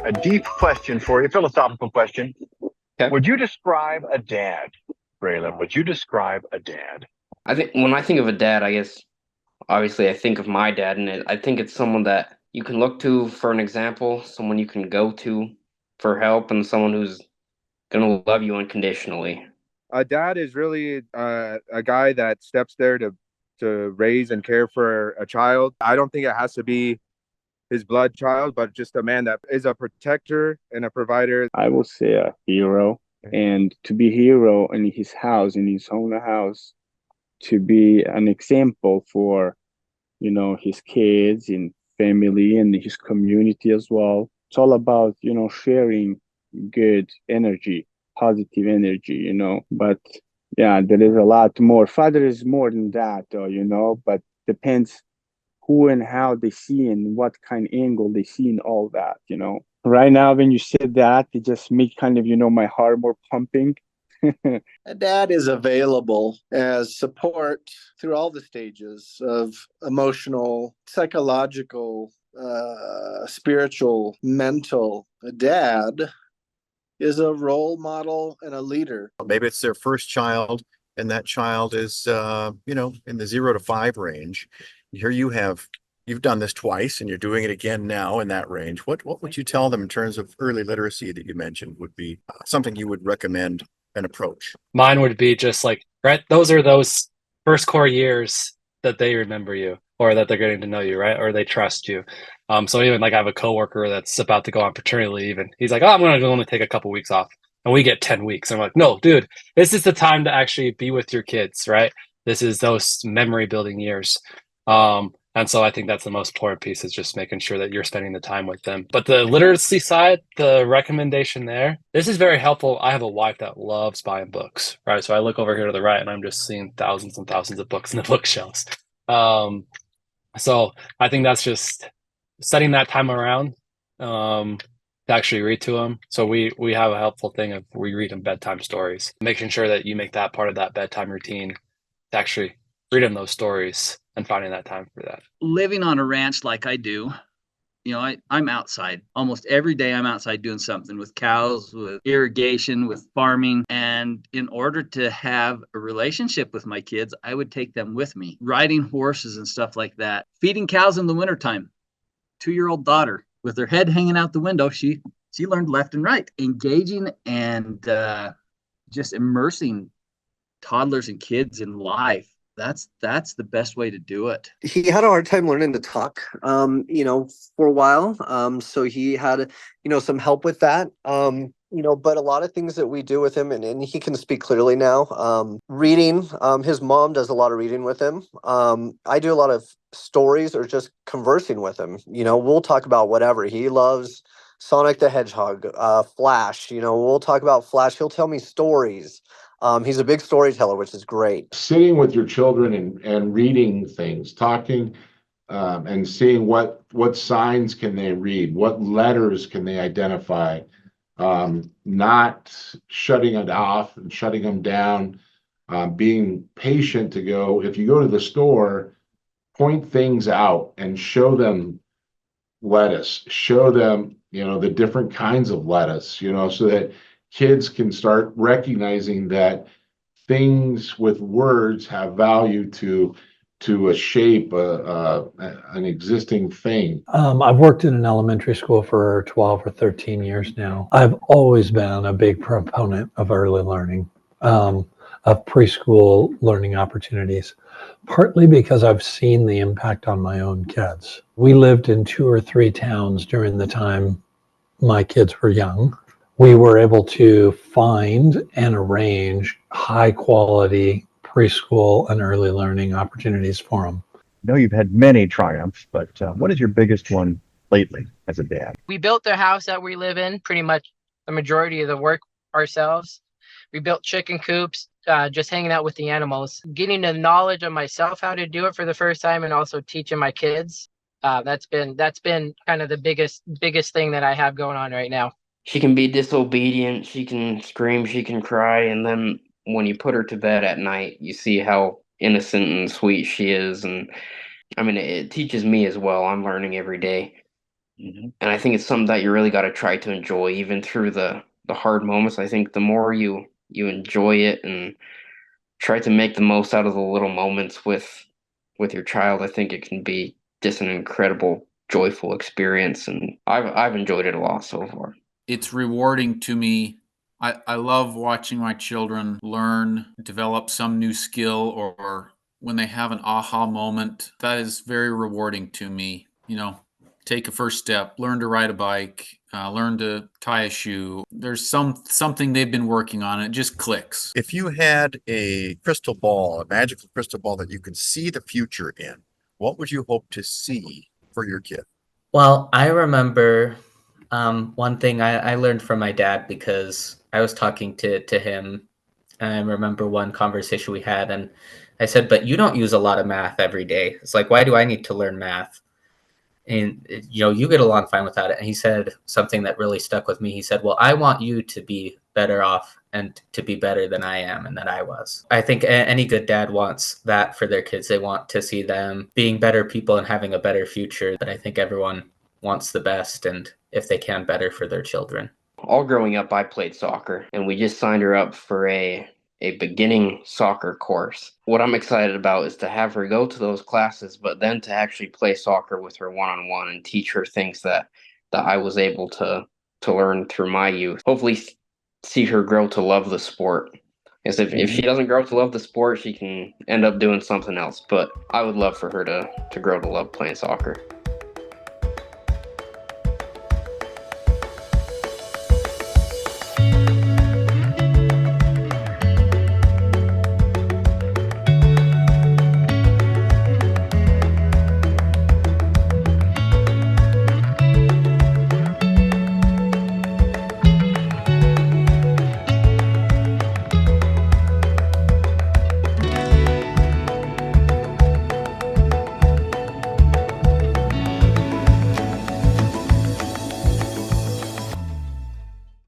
A deep question for you, philosophical question. Okay. Would you describe a dad, Braylon? Would you describe a dad? I think when I think of a dad, I guess obviously I think of my dad, and I think it's someone that you can look to for an example, someone you can go to for help, and someone who's gonna love you unconditionally. A dad is really a guy that steps there to raise and care for a child. I don't think it has to be his blood child, but just a man that is a protector and a provider. I will say a hero, and to be hero in his house, in his own house, to be an example for, his kids and family and his community as well. It's all about, sharing good energy, positive energy, but yeah, there is a lot more. Father is more than that, though, but depends who and how they see and what kind of angle they see in all that. Right now, when you said that, it just made kind of, my heart more pumping. A dad is available as support through all the stages of emotional, psychological, spiritual, mental. A dad is a role model and a leader. Maybe it's their first child, and that child is, in the 0 to 5 range. Here you've done this twice, and you're doing it again now in that range. What would you tell them in terms of early literacy that you mentioned would be something you would recommend an approach? Mine would be just like, right, those first core years that they remember you or that they're getting to know you, right? Or they trust you. So even like I have a coworker that's about to go on paternity leave and he's like, oh, I'm going to only take a couple weeks off. And we get 10 weeks. I'm like, no, dude, this is the time to actually be with your kids, right? This is those memory building years. And so I think that's the most important piece is just making sure that you're spending the time with them. But the literacy side, the recommendation there, this is very helpful. I have a wife that loves buying books, right? So I look over here to the right and I'm just seeing thousands and thousands of books in the bookshelves. So I think that's just setting that time around to actually read to them. So we have a helpful thing of we read them bedtime stories, making sure that you make that part of that bedtime routine to actually read them those stories and finding that time for that. Living on a ranch like I do, I'm outside almost every day. I'm outside doing something with cows, with irrigation, with farming. And in order to have a relationship with my kids, I would take them with me, riding horses and stuff like that, feeding cows in the wintertime. 2-year-old daughter with her head hanging out the window. She learned left and right, engaging and just immersing toddlers and kids in life. That's the best way to do it. He had a hard time learning to talk, for a while. So he had, some help with that. But a lot of things that we do with him, and he can speak clearly now. Reading, his mom does a lot of reading with him. I do a lot of stories or just conversing with him. We'll talk about whatever. He loves Sonic the Hedgehog, Flash. We'll talk about Flash. He'll tell me stories. He's a big storyteller, which is great. Sitting with your children and reading things, talking, and seeing what signs can they read, what letters can they identify, not shutting it off and shutting them down, being patient to go. If you go to the store, point things out and show them lettuce, show them, the different kinds of lettuce, so that kids can start recognizing that things with words have value to a shape, an existing thing. I've worked in an elementary school for 12 or 13 years now. I've always been a big proponent of early learning, of preschool learning opportunities, partly because I've seen the impact on my own kids. We lived in 2 or 3 towns during the time my kids were young. We were able to find and arrange high quality preschool and early learning opportunities for them. I know you've had many triumphs, but what is your biggest one lately as a dad? We built the house that we live in, pretty much the majority of the work ourselves. We built chicken coops, just hanging out with the animals, getting the knowledge of myself how to do it for the first time, and also teaching my kids. That's been kind of the biggest thing that I have going on right now. She can be disobedient, she can scream, she can cry, and then when you put her to bed at night, you see how innocent and sweet she is. And I mean, it teaches me as well. I'm learning every day. Mhm. And I think it's something that you really got to try to enjoy even through the hard moments. I think the more you enjoy it and try to make the most out of the little moments with your child, I think it can be just an incredible joyful experience, and I've enjoyed it a lot so far. It's rewarding to me. I love watching my children learn, develop some new skill, or when they have an aha moment. That is very rewarding to me. You know, take a first step, learn to ride a bike, learn to tie a shoe. There's something they've been working on. It just clicks. If you had a crystal ball, a magical crystal ball that you could see the future in, what would you hope to see for your kid? Well, I remember one thing I learned from my dad because I was talking to him. I remember one conversation we had, and I said, "But you don't use a lot of math every day. It's like, why do I need to learn math? And you get along fine without it." And he said something that really stuck with me. He said, "Well, I want you to be better off and to be better than I am and that I was." I think any good dad wants that for their kids. They want to see them being better people and having a better future. But I think everyone wants the best, and if they can, better for their children. All growing up, I played soccer, and we just signed her up for a beginning soccer course. What I'm excited about is to have her go to those classes, but then to actually play soccer with her one-on-one and teach her things that I was able to learn through my youth. Hopefully see her grow to love the sport. Because if she doesn't grow to love the sport, she can end up doing something else. But I would love for her to grow to love playing soccer.